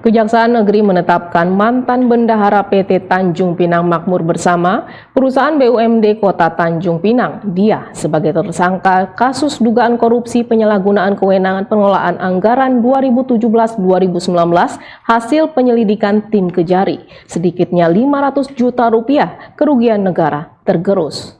Kejaksaan Negeri menetapkan mantan bendahara PT Tanjung Pinang Makmur Bersama, perusahaan BUMD Kota Tanjung Pinang, dia sebagai tersangka kasus dugaan korupsi penyalahgunaan kewenangan pengelolaan anggaran 2017-2019 hasil penyelidikan tim Kejari. Sedikitnya 500 juta rupiah kerugian negara tergerus.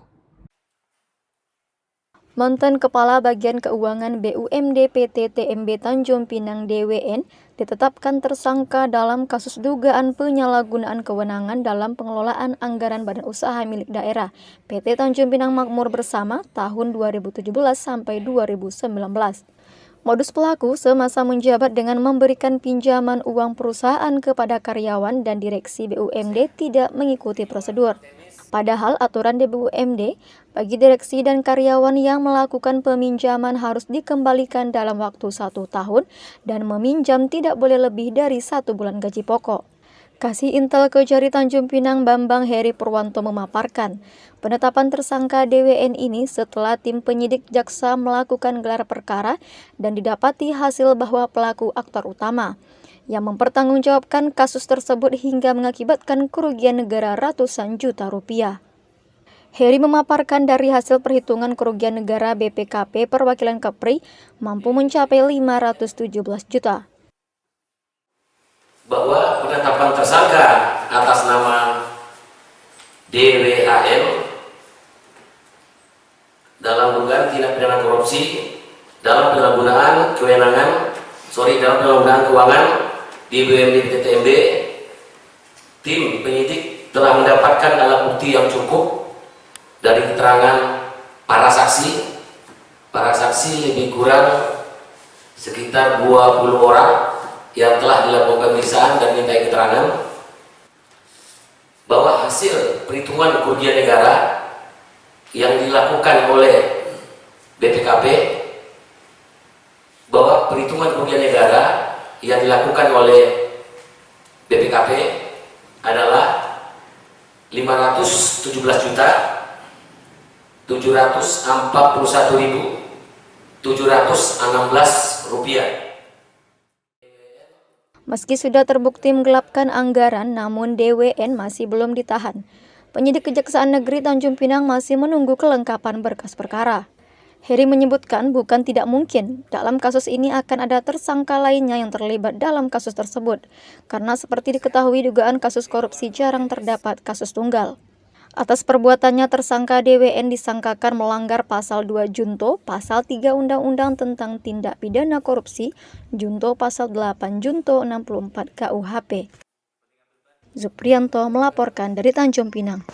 Mantan Kepala Bagian Keuangan BUMD PT TMB Tanjung Pinang DWN ditetapkan tersangka dalam kasus dugaan penyalahgunaan kewenangan dalam pengelolaan anggaran badan usaha milik daerah PT Tanjung Pinang Makmur Bersama tahun 2017 sampai 2019. Modus pelaku semasa menjabat dengan memberikan pinjaman uang perusahaan kepada karyawan dan direksi BUMD tidak mengikuti prosedur. Padahal aturan di BUMD bagi direksi dan karyawan yang melakukan peminjaman harus dikembalikan dalam waktu 1 tahun dan meminjam tidak boleh lebih dari 1 bulan gaji pokok. Kasih Intel Kejari Tanjung Pinang Bambang Heri Purwanto memaparkan, penetapan tersangka DWN ini setelah tim penyidik jaksa melakukan gelar perkara dan didapati hasil bahwa pelaku aktor utama yang mempertanggungjawabkan kasus tersebut hingga mengakibatkan kerugian negara ratusan juta rupiah. Heri memaparkan dari hasil perhitungan kerugian negara BPKP perwakilan Kepri mampu mencapai 517 juta. Bahwa penetapan tersangka atas nama DWAL dalam dugaan tindak pidana korupsi dalam penyalahgunaan keuangan di BUMD TMB, tim penyidik telah mendapatkan alat bukti yang cukup dari keterangan para saksi. Para saksi lebih kurang sekitar 20 orang yang telah dilakukan pemeriksaan dan mintai keterangan bahwa hasil perhitungan kerugian negara yang dilakukan oleh BPKP, bahwa perhitungan kerugian negara yang dilakukan oleh BPKP adalah 517.741.716 rupiah. Meski sudah terbukti menggelapkan anggaran, namun DWN masih belum ditahan. Penyidik Kejaksaan Negeri Tanjung Pinang masih menunggu kelengkapan berkas perkara. Heri menyebutkan bukan tidak mungkin dalam kasus ini akan ada tersangka lainnya yang terlibat dalam kasus tersebut, karena seperti diketahui dugaan kasus korupsi jarang terdapat kasus tunggal. Atas perbuatannya tersangka DWN disangkakan melanggar pasal 2 Junto, pasal 3 Undang-Undang tentang Tindak Pidana Korupsi, Junto pasal 8 Junto 64 KUHP. Zuprianto melaporkan dari Tanjung Pinang.